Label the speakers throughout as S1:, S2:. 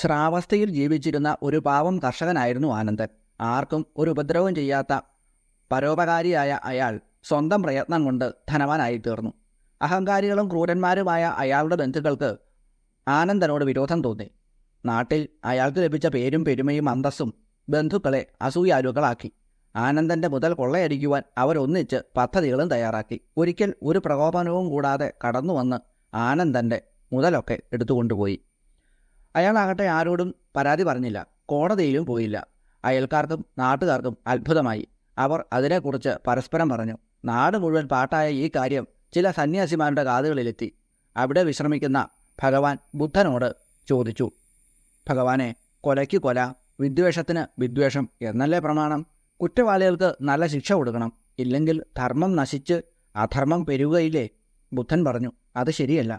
S1: ശ്രാവസ്ഥയിൽ ജീവിച്ചിരുന്ന ഒരു പാവം കർഷകനായിരുന്നു ആനന്ദൻ. ആർക്കും ഒരു ഉപദ്രവം ചെയ്യാത്ത പരോപകാരിയായ അയാൾ സ്വന്തം പ്രയത്നം കൊണ്ട് ധനവാനായിത്തീർന്നു. അഹങ്കാരികളും ക്രൂരന്മാരുമായ അയാളുടെ ബന്ധുക്കൾക്ക് ആനന്ദനോട് വിരോധം തോന്നി. നാട്ടിൽ അയാൾക്ക് ലഭിച്ച പേരും പെരുമയും അന്തസ്സും ബന്ധുക്കളെ അസൂയാലുക്കളാക്കി. ആനന്ദൻ്റെ മുതൽ കൊള്ളയടിക്കുവാൻ അവരൊന്നിച്ച് പദ്ധതികളും തയ്യാറാക്കി. ഒരിക്കൽ ഒരു പ്രകോപനവും കൂടാതെ കടന്നുവന്ന് ആനന്ദൻ്റെ മുതലൊക്കെ എടുത്തുകൊണ്ടുപോയി. അയാളാകട്ടെ ആരോടും പരാതി പറഞ്ഞില്ല, കോടതിയിലും പോയില്ല. അയൽക്കാർക്കും നാട്ടുകാർക്കും അത്ഭുതമായി. അവർ അതിനെക്കുറിച്ച് പരസ്പരം പറഞ്ഞു. നാട് മുഴുവൻ പാട്ടായ ഈ കാര്യം ചില സന്യാസിമാരുടെ കാതുകളിലെത്തി. അവിടെ വിശ്രമിക്കുന്ന ഭഗവാൻ ബുദ്ധനോട് ചോദിച്ചു, ഭഗവാനെ, കൊലയ്ക്ക് കൊല, വിദ്വേഷത്തിന് വിദ്വേഷം എന്നല്ലേ പ്രമാണം? കുറ്റവാളികൾക്ക് നല്ല ശിക്ഷ കൊടുക്കണം, ഇല്ലെങ്കിൽ ധർമ്മം നശിച്ച് അധർമ്മം പെരുകയില്ലേ? ബുദ്ധൻ പറഞ്ഞു, അത് ശരിയല്ല.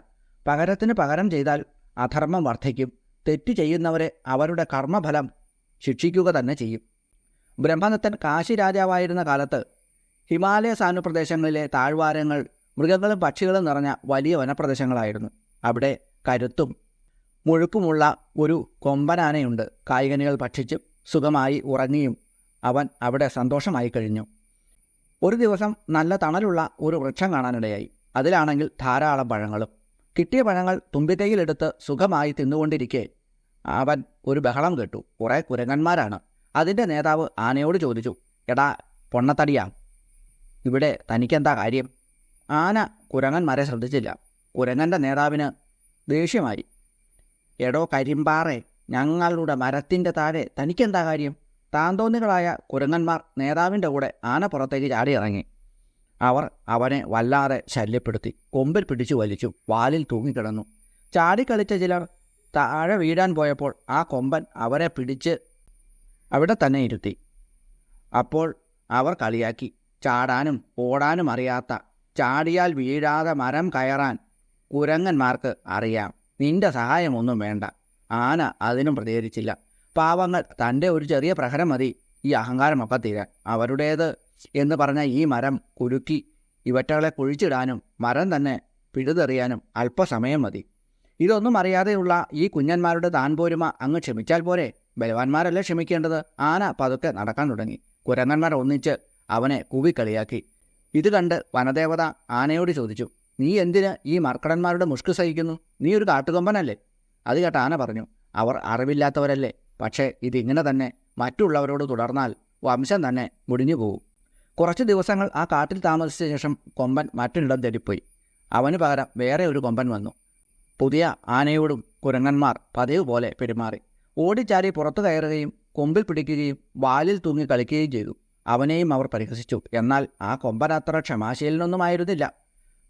S1: പകരത്തിന് പകരം ചെയ്താൽ അധർമ്മം വർദ്ധിക്കും. തെറ്റു ചെയ്യുന്നവരെ അവരുടെ കർമ്മഫലം ശിക്ഷിക്കുക തന്നെ ചെയ്യും. ബ്രഹ്മദത്തൻ കാശി രാജാവായിരുന്ന കാലത്ത് ഹിമാലയ സാനുപ്രദേശങ്ങളിലെ താഴ്വാരങ്ങൾ മൃഗങ്ങളും പക്ഷികളും നിറഞ്ഞ വലിയ വനപ്രദേശങ്ങളായിരുന്നു. അവിടെ കരുത്തും മുഴുക്കുമുള്ള ഒരു കൊമ്പനാനയുണ്ട്. കായ്കനികൾ ഭക്ഷിച്ചും സുഖമായി ഉറങ്ങിയും അവൻ അവിടെ സന്തോഷമായി കഴിഞ്ഞു. ഒരു ദിവസം നല്ല തണലുള്ള ഒരു വൃക്ഷം കാണാനിടയായി. അതിലാണെങ്കിൽ ധാരാളം പഴങ്ങളും. കിട്ടിയ പഴങ്ങൾ തുമ്പിക്കൈയിലെടുത്ത് സുഖമായി തിന്നുകൊണ്ടിരിക്കെ അവൻ ഒരു ബഹളം കേട്ടു. കുറേ കുരങ്ങന്മാരാണ്. അതിൻ്റെ നേതാവ് ആനയോട് ചോദിച്ചു, എടാ പൊണ്ണത്തടിയാ, ഇവിടെ തനിക്കെന്താ കാര്യം? ആന കുരങ്ങന്മാരെ ശ്രദ്ധിച്ചില്ല. കുരങ്ങൻ്റെ നേതാവിന് ദേഷ്യമായി. എടോ കരിമ്പാറെ, ഞങ്ങളുടെ മരത്തിൻ്റെ താഴെ തനിക്കെന്താ കാര്യം? താന്തോന്നികളായ കുരങ്ങന്മാർ നേതാവിൻ്റെ കൂടെ ആന പുറത്തേക്ക് ചാടിയിറങ്ങി. അവർ അവനെ വല്ലാതെ ശല്യപ്പെടുത്തി. കൊമ്പിൽ പിടിച്ചു വലിച്ചു. വാലിൽ തൂങ്ങിക്കിടന്നു. ചാടിക്കളിച്ച ചിലർ താഴെ വീഴാൻ പോയപ്പോൾ ആ കൊമ്പൻ അവരെ പിടിച്ച് അവിടെ തന്നെ ഇരുത്തി. അപ്പോൾ അവർ കളിയാക്കി. ചാടാനും ഓടാനും അറിയാത്ത, ചാടിയാൽ വീഴാതെ മരം കയറാൻ കുരങ്ങന്മാർക്ക് അറിയാം. നിന്റെ സഹായമൊന്നും വേണ്ട. ആന അതിനും പ്രതികരിച്ചില്ല. പാവങ്ങൾ, തൻ്റെ ഒരു ചെറിയ പ്രഹരം മതി ഈ അഹങ്കാരമൊക്കെ തീരാൻ. അവരുടേത് എന്ന് പറഞ്ഞ ഈ മരം കുലുക്കി ഇവറ്റകളെ കുഴിച്ചിടാനും മരം തന്നെ പിഴുതെറിയാനും അല്പസമയം മതി. ഇതൊന്നും അറിയാതെയുള്ള ഈ കുഞ്ഞന്മാരുടെ താൻപോരുമ അങ്ങ് ക്ഷമിച്ചാൽ പോരെ? ബലവാന്മാരല്ലേ ക്ഷമിക്കേണ്ടത്? ആന പതുക്കെ നടക്കാൻ തുടങ്ങി. കുരങ്ങന്മാർ ഒന്നിച്ച് അവനെ കൂവിക്കളിയാക്കി. ഇത് കണ്ട് വനദേവത ആനയോട് ചോദിച്ചു, നീ എന്തിന് ഈ മർക്കടന്മാരുടെ മുഷ്കു സഹിക്കുന്നു? നീ ഒരു കാട്ടുകൊമ്പനല്ലേ? അത് കേട്ട ആന പറഞ്ഞു, അവർ അറിവില്ലാത്തവരല്ലേ. പക്ഷേ ഇതിങ്ങനെ തന്നെ മറ്റുള്ളവരോട് തുടർന്നാൽ വംശം തന്നെ മുടിഞ്ഞു പോകും. കുറച്ച് ദിവസങ്ങൾ ആ കാട്ടിൽ താമസിച്ച ശേഷം കൊമ്പൻ മറ്റൊരിടം തേടിപ്പോയി. അവന് പകരം വേറെ ഒരു കൊമ്പൻ വന്നു. പുതിയ ആനയോടും കുരങ്ങന്മാർ പതിവ് പോലെ പെരുമാറി. ഓടിച്ചാടി പുറത്തു കയറുകയും കൊമ്പിൽ പിടിക്കുകയും വാലിൽ തൂങ്ങി കളിക്കുകയും ചെയ്തു. അവനെയും അവർ പരിഹസിച്ചു. എന്നാൽ ആ കൊമ്പൻ അത്ര ക്ഷമാശീലനൊന്നുമായിരുന്നില്ല.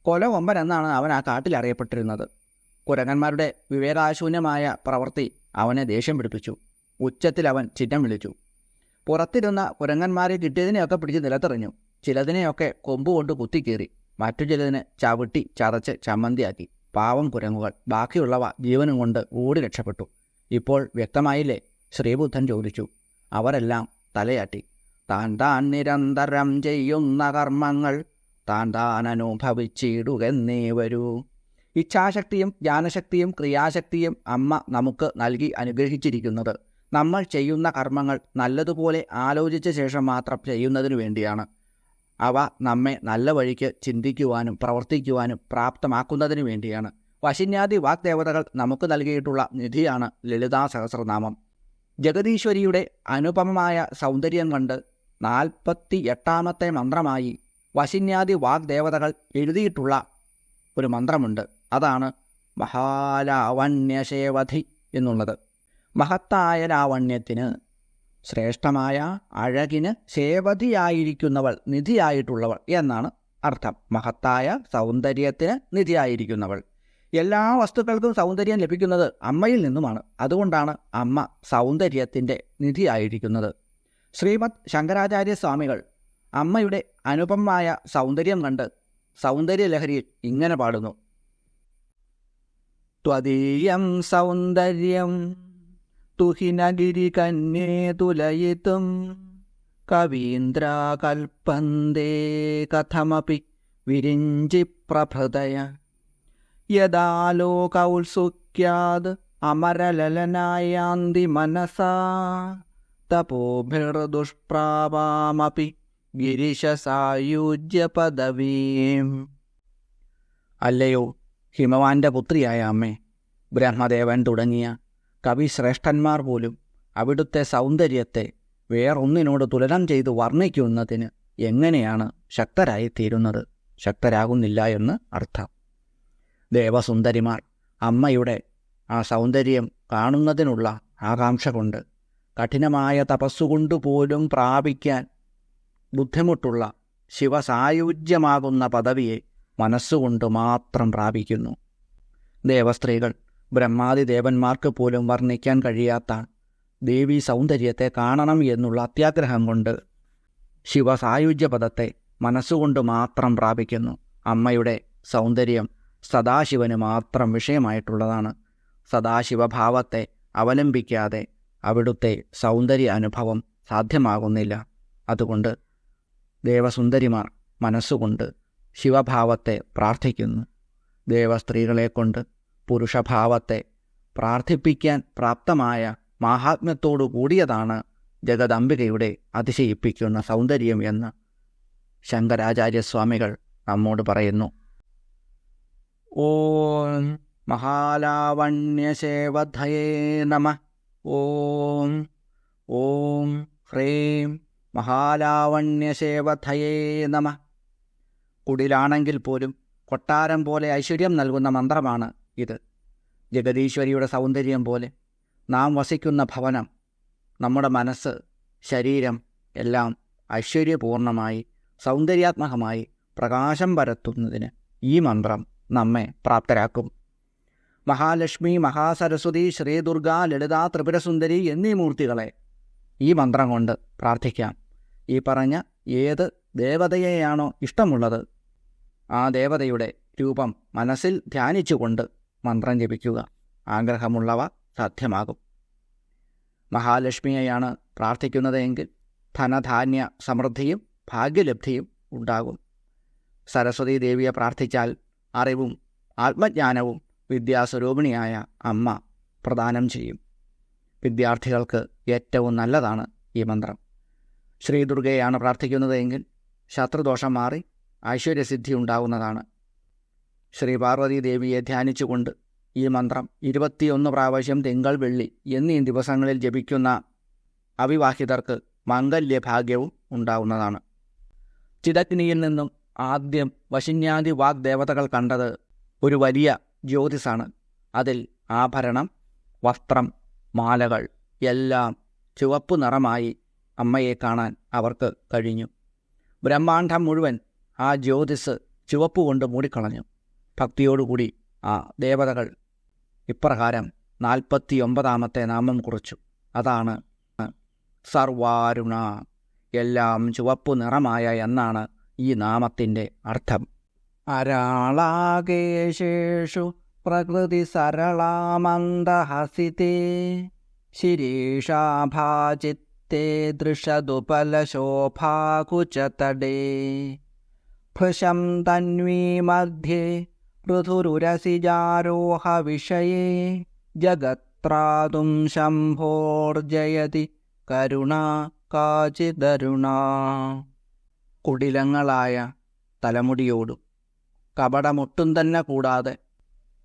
S1: കൊല കൊമ്പൻ എന്നാണ് അവൻ ആ കാട്ടിൽ അറിയപ്പെട്ടിരുന്നത്. കുരങ്ങന്മാരുടെ വിവേകാശൂന്യമായ പ്രവൃത്തി അവനെ ദേഷ്യം പിടിപ്പിച്ചു. ഉച്ചത്തിൽ അവൻ ചിഹ്നം വിളിച്ചു. പുറത്തിരുന്ന കുരങ്ങന്മാരെ കിട്ടിയതിനെയൊക്കെ പിടിച്ച് നിലത്തെറിഞ്ഞു. ചിലതിനെയൊക്കെ കൊമ്പുകൊണ്ട് കുത്തിക്കീറി. മറ്റു ചിലതിനെ ചവിട്ടി ചതച്ച് ചമ്മന്തിയാക്കി. പാവം കുരങ്ങുകൾ ബാക്കിയുള്ളവ ജീവനും കൊണ്ട് ഓടി രക്ഷപ്പെട്ടു. ഇപ്പോൾ വ്യക്തമായില്ലേ? ശ്രീബുദ്ധൻ ചോദിച്ചു. അവരെല്ലാം തലയാട്ടി. താൻ താൻ നിരന്തരം ചെയ്യുന്ന കർമ്മങ്ങൾ താൻ താൻ അനുഭവിച്ചിടുകെന്നേ വരൂ. ഇച്ഛാശക്തിയും ജ്ഞാനശക്തിയും ക്രിയാശക്തിയും അമ്മ നമുക്ക് നൽകി അനുഗ്രഹിച്ചിരിക്കുന്നത് നമ്മൾ ചെയ്യുന്ന കർമ്മങ്ങൾ നല്ലതുപോലെ ആലോചിച്ച ശേഷം മാത്രം ചെയ്യുന്നതിനു വേണ്ടിയാണ്. അവ നമ്മെ നല്ല വഴിക്ക് ചിന്തിക്കുവാനും പ്രവർത്തിക്കുവാനും പ്രാപ്തമാക്കുന്നതിനു വേണ്ടിയാണ്. വശിന്യാദി വാഗ്ദേവതകൾ നമുക്ക് നൽകിയിട്ടുള്ള നിധിയാണ് ലളിതാ സഹസ്രനാമം. ജഗദീശ്വരിയുടെ അനുപമമായ സൗന്ദര്യം കണ്ട് 48ാമത്തെ മന്ത്രമായി വശിന്യാദി വാഗ്ദേവതകൾ എഴുതിയിട്ടുള്ള ഒരു മന്ത്രമുണ്ട്. അതാണ് മഹാലാവണ്യശേവധി എന്നുള്ളത്. മഹത്തായ ലാവണ്യത്തിന്, ശ്രേഷ്ഠമായ അഴകിന് ശേവധിയായിരിക്കുന്നവൾ, നിധിയായിട്ടുള്ളവൾ എന്നാണ് അർത്ഥം. മഹത്തായ സൗന്ദര്യത്തിന് നിധിയായിരിക്കുന്നവൾ. എല്ലാ വസ്തുക്കൾക്കും സൗന്ദര്യം ലഭിക്കുന്നത് അമ്മയിൽ നിന്നുമാണ്. അതുകൊണ്ടാണ് അമ്മ സൗന്ദര്യത്തിൻ്റെ നിധിയായിരിക്കുന്നത്. ശ്രീമദ് ശങ്കരാചാര്യ സ്വാമികൾ അമ്മയുടെ അനുപമമായ സൗന്ദര്യം കണ്ട് സൗന്ദര്യലഹരിയിൽ ഇങ്ങനെ പാടുന്നു. ത്വദീയം സൗന്ദര്യം തുഹിനഗിരി കന്യേ തുലയിതും കവീന്ദ്രാകൽപ്പന്തേ കഥമപി വിരിഞ്ചി പ്രഭൃതയ യദാലോകൗത്സുക്യാത് അമരലലനായാന്തി മനസാ തപോഭിർദുഷ്പ്രാവാമപി ഗിരിശസായുജ്യ പദവീം. അല്ലയോ ഹിമവാന്റെ പുത്രിയായ അമ്മേ, ബ്രഹ്മദേവൻ തുടങ്ങിയ കവിശ്രേഷ്ഠന്മാർ പോലും അവിടുത്തെ സൗന്ദര്യത്തെ വേറൊന്നിനോട് തുലനം ചെയ്ത് വർണ്ണിക്കുന്നതിന് എങ്ങനെയാണ് ശക്തരായിത്തീരുന്നത്? ശക്തരാകുന്നില്ല എന്ന് അർത്ഥം. ദേവസുന്ദരിമാർ അമ്മയുടെ ആ സൗന്ദര്യം കാണുന്നതിനുള്ള ആകാംക്ഷ കൊണ്ട് കഠിനമായ തപസ്സുകൊണ്ടുപോലും പ്രാപിക്കാൻ ബുദ്ധിമുട്ടുള്ള ശിവസായുജ്യമാകുന്ന പദവിയെ മനസ്സുകൊണ്ട് മാത്രം പ്രാപിക്കുന്നു. ദേവസ്ത്രീകൾ ബ്രഹ്മാദി ദേവന്മാർക്ക് പോലും വർണ്ണിക്കാൻ കഴിയാത്ത ദേവീ സൗന്ദര്യത്തെ കാണണം എന്നുള്ള അത്യാഗ്രഹം കൊണ്ട് ശിവസായുജ്യപദത്തെ മനസ്സുകൊണ്ട് മാത്രം പ്രാപിക്കുന്നു. അമ്മയുടെ സൗന്ദര്യം സദാശിവന് മാത്രം വിഷയമായിട്ടുള്ളതാണ്. സദാശിവഭാവത്തെ അവലംബിക്കാതെ അവിടുത്തെ സൗന്ദര്യ അനുഭവം സാധ്യമാകുന്നില്ല. അതുകൊണ്ട് ദേവസുന്ദരിമാർ മനസ്സുകൊണ്ട് ശിവഭാവത്തെ പ്രാർത്ഥിക്കുന്നു. ദേവസ്ത്രീകളെക്കൊണ്ട് പുരുഷഭാവത്തെ പ്രാർത്ഥിപ്പിക്കാൻ പ്രാപ്തമായ മാഹാത്മ്യത്തോടു കൂടിയതാണ് ജഗദംബികയുടെ അതിശയിപ്പിക്കുന്ന സൗന്ദര്യം എന്ന് ശങ്കരാചാര്യസ്വാമികൾ നമ്മോട് പറയുന്നു. ഓം മഹാലാവണ്യശേവധയേ നമഃ. ഓം ഓം ഹ്രീം മഹാലാവണ്യശേവധയേ നമഃ. കുടിലാണെങ്കിൽ പോലും കൊട്ടാരം പോലെ ഐശ്വര്യം നൽകുന്ന മന്ത്രമാണ് ഇത്. ജഗദീശ്വരിയുടെ സൗന്ദര്യം പോലെ നാം വസിക്കുന്ന ഭവനം, നമ്മുടെ മനസ്സ്, ശരീരം എല്ലാം ഐശ്വര്യപൂർണമായി സൗന്ദര്യാത്മകമായി പ്രകാശം പരത്തുന്നതിന് ഈ മന്ത്രം നമ്മെ പ്രാപ്തരാക്കും. മഹാലക്ഷ്മി, മഹാസരസ്വതി, ശ്രീദുർഗ, ലളിത, ത്രിപുരസുന്ദരി എന്നീ മൂർത്തികളെ ഈ മന്ത്രം കൊണ്ട് പ്രാർത്ഥിക്കാം. ഈ പറഞ്ഞ ഏത് ദേവതയെയാണോ ഇഷ്ടമുള്ളത് ആ ദേവതയുടെ രൂപം മനസ്സിൽ ധ്യാനിച്ചുകൊണ്ട് മന്ത്രം ജപിക്കുക. ആഗ്രഹമുള്ളവ സാധ്യമാകും. മഹാലക്ഷ്മിയെയാണ് പ്രാർത്ഥിക്കുന്നതെങ്കിൽ ധനധാന്യ സമൃദ്ധിയും ഭാഗ്യലബ്ധിയും ഉണ്ടാകും. സരസ്വതീ ദേവിയെ പ്രാർത്ഥിച്ചാൽ അറിവും ആത്മജ്ഞാനവും വിദ്യാസ്വരൂപിണിയായ അമ്മ പ്രദാനം ചെയ്യും. വിദ്യാർത്ഥികൾക്ക് ഏറ്റവും നല്ലതാണ് ഈ മന്ത്രം. ശ്രീദുർഗയെയാണ് പ്രാർത്ഥിക്കുന്നതെങ്കിൽ ശത്രുദോഷം മാറി ഐശ്വര്യസിദ്ധി ഉണ്ടാകുന്നതാണ്. ശ്രീ പാർവതീ ദേവിയെ ധ്യാനിച്ചുകൊണ്ട് ഈ മന്ത്രം 21 പ്രാവശ്യം തിങ്കൾ, വെള്ളി എന്നീ ദിവസങ്ങളിൽ ജപിക്കുന്ന അവിവാഹിതർക്ക് മംഗല്യഭാഗ്യവും ഉണ്ടാകുന്നതാണ്. ചിദഗ്നിയിൽ നിന്നും ആദ്യം വശിന്യാദി വാഗ്ദേവതകൾ കണ്ടത് ഒരു വലിയ ജ്യോതിസാണ്. അതിൽ ആഭരണം, വസ്ത്രം, മാലകൾ എല്ലാം ചുവപ്പ് നിറമായി അമ്മയെ കാണാൻ അവർക്ക് കഴിഞ്ഞു. ബ്രഹ്മാണ്ഡം മുഴുവൻ ആ ജ്യോതിസ് ചുവപ്പ് കൊണ്ട് മൂടിക്കളഞ്ഞു. ഭക്തിയോടുകൂടി ആ ദേവതകൾ ഇപ്രകാരം 49ാമത്തെ നാമം കുറിച്ചു. അതാണ് സർവാരുണ, എല്ലാം ചുവപ്പു നിറമായ എന്നാണ് ഈ നാമത്തിൻ്റെ അർത്ഥം. അരാളാകേശേഷു പ്രകൃതി സരളാമന്ദഹസിതേ ശിരീഷാഭാചിത്തേ ദൃശതുപലശോഭാകുചതടേ ഭൃശം തന്വീ മധ്യേ പൃഥുരുരസിജാരോഹ വിഷയേ ജഗത്രാതും ശംഭോർജയതി കരുണാ കാചിദരുണ. കുടിലങ്ങളായ തലമുടിയോടും കപടമൊട്ടും തന്നെ കൂടാതെ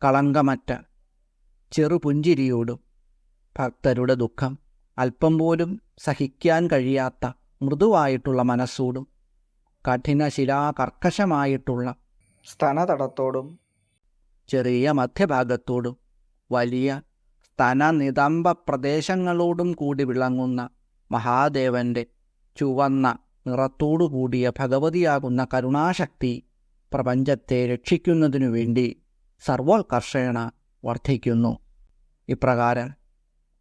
S1: കളങ്കമറ്റ ചെറുപുഞ്ചിരിയോടും ഭക്തരുടെ ദുഃഖം അല്പം പോലും സഹിക്കാൻ കഴിയാത്ത മൃദുവായിട്ടുള്ള മനസ്സോടും കഠിനശിലാകർക്കശമായിട്ടുള്ള സ്തനതടത്തോടും ചെറിയ മധ്യഭാഗത്തോടും വലിയ സ്തനനിതംബ പ്രദേശങ്ങളോടും കൂടി വിളങ്ങുന്ന മഹാദേവൻ്റെ ചുവന്ന നിറത്തോടുകൂടിയ ഭഗവതിയാകുന്ന കരുണാശക്തി പ്രപഞ്ചത്തെ രക്ഷിക്കുന്നതിനു വേണ്ടി സർവോത്കർഷേണ വർദ്ധിക്കുന്നു. ഇപ്രകാരം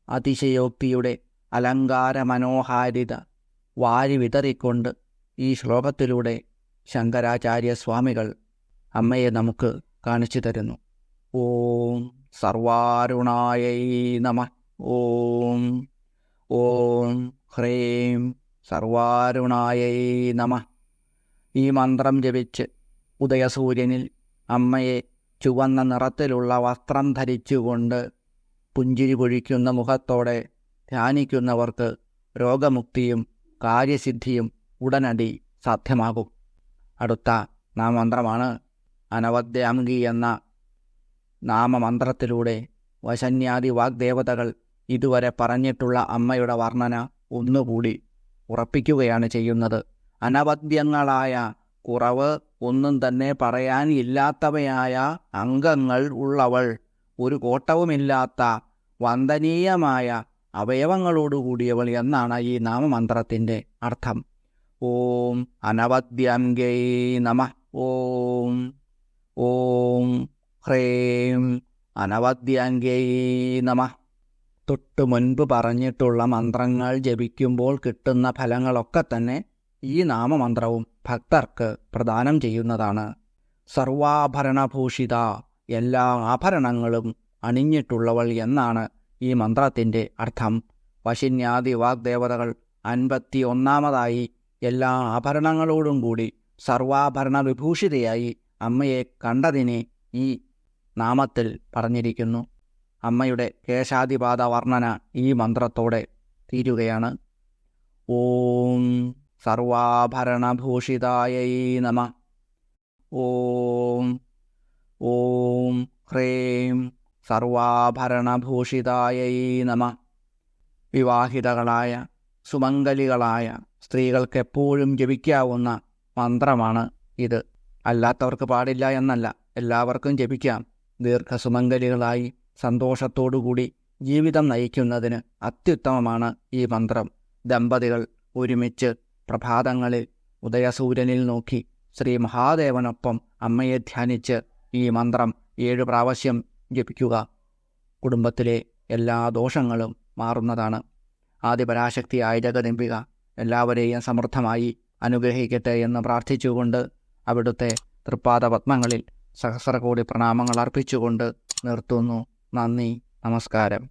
S1: അതിശയോക്തിയുടെ അലങ്കാര മനോഹാരിത വാരി വിതറിക്കൊണ്ട് ഈ ശ്ലോകത്തിലൂടെ ശങ്കരാചാര്യസ്വാമികൾ അമ്മയെ നമുക്ക് കാണിച്ചു തരുന്നു. ഓം സർവാരുണായൈ നമഃ. ഓം ഓം ഹ്രീം സർവാരുണായൈ നമഃ. ഈ മന്ത്രം ജപിച്ച് ഉദയസൂര്യനിൽ അമ്മയെ ചുവന്ന നിറത്തിലുള്ള വസ്ത്രം ധരിച്ചുകൊണ്ട് പുഞ്ചിരി പൊഴിക്കുന്ന മുഖത്തോടെ ധ്യാനിക്കുന്നവർക്ക് രോഗമുക്തിയും കാര്യസിദ്ധിയും ഉടനടി സാധ്യമാകും. അടുത്ത നാമമന്ത്രമാണ് അനവദ്യാംഗി എന്ന നാമമന്ത്രത്തിലൂടെ വശന്യാദി വാഗ്ദേവതകൾ ഇതുവരെ പറഞ്ഞിട്ടുള്ള അമ്മയുടെ വർണ്ണന ഒന്നുകൂടി ഉറപ്പിക്കുകയാണ് ചെയ്യുന്നത്. അനവദ്യങ്ങളായ, കുറവ് ഒന്നും തന്നെ പറയാൻ ഇല്ലാത്തവയായ അംഗങ്ങൾ ഉള്ളവൾ, ഒരു കോട്ടവുമില്ലാത്ത വന്ദനീയമായ അവയവങ്ങളോടുകൂടിയവൾ എന്നാണ് ഈ നാമമന്ത്രത്തിൻ്റെ അർത്ഥം. ഓം അനവദ്യാംഗൈ നമഃ. ഓം ഓം ഹ്രീം അനവദ്യാംഗൈ നമഃ. തൊട്ടു മുൻപ് പറഞ്ഞിട്ടുള്ള മന്ത്രങ്ങൾ ജപിക്കുമ്പോൾ കിട്ടുന്ന ഫലങ്ങളൊക്കെ തന്നെ ഈ നാമമന്ത്രവും ഭക്തർക്ക് പ്രദാനം ചെയ്യുന്നതാണ്. സർവാഭരണഭൂഷിത, എല്ലാ ആഭരണങ്ങളും അണിഞ്ഞിട്ടുള്ളവൾ എന്നാണ് ഈ മന്ത്രത്തിൻ്റെ അർത്ഥം. വശിന്യാദി വാഗ്ദേവതകൾ 51-ാമതായി എല്ലാ ആഭരണങ്ങളോടും കൂടി സർവാഭരണ വിഭൂഷിതയായി അമ്മയെ കണ്ടതിനെ ഈ നാമത്തിൽ പറഞ്ഞിരിക്കുന്നു. അമ്മയുടെ കേശാദിപാദ വർണ്ണന ഈ മന്ത്രത്തോടെ തീരുകയാണ്. ഓം സർവാഭരണഭൂഷിതായൈ നമഃ. ഓം ഓം ഹ്രീം സർവാഭരണഭൂഷിതായൈ നമഃ. വിവാഹിതകളായ സുമംഗലികളായ സ്ത്രീകൾക്കെപ്പോഴും ജപിക്കാവുന്ന മന്ത്രമാണ് ഇത്. അല്ലാത്തവർക്ക് പാടില്ല എന്നല്ല, എല്ലാവർക്കും ജപിക്കാം. ദീർഘസുമംഗലികളായി സന്തോഷത്തോടുകൂടി ജീവിതം നയിക്കുന്നതിന് അത്യുത്തമമാണ് ഈ മന്ത്രം. ദമ്പതികൾ ഒരുമിച്ച് പ്രഭാതങ്ങളിൽ ഉദയസൂര്യനിൽ നോക്കി ശ്രീ മഹാദേവനൊപ്പം അമ്മയെ ധ്യാനിച്ച് ഈ മന്ത്രം 7 പ്രാവശ്യം ജപിക്കുക. കുടുംബത്തിലെ എല്ലാ ദോഷങ്ങളും മാറുന്നതാണ്. ആദിപരാശക്തിയായ ജഗദംബിക എല്ലാവരെയും സമൃദ്ധമായി അനുഗ്രഹിക്കട്ടെ എന്ന് പ്രാർത്ഥിച്ചുകൊണ്ട് അവിടുത്തെ തൃപ്പാദപത്മങ്ങളിൽ സഹസ്രകോടി പ്രണാമങ്ങൾ അർപ്പിച്ചുകൊണ്ട് നിർത്തുന്നു. നന്ദി, നമസ്കാരം.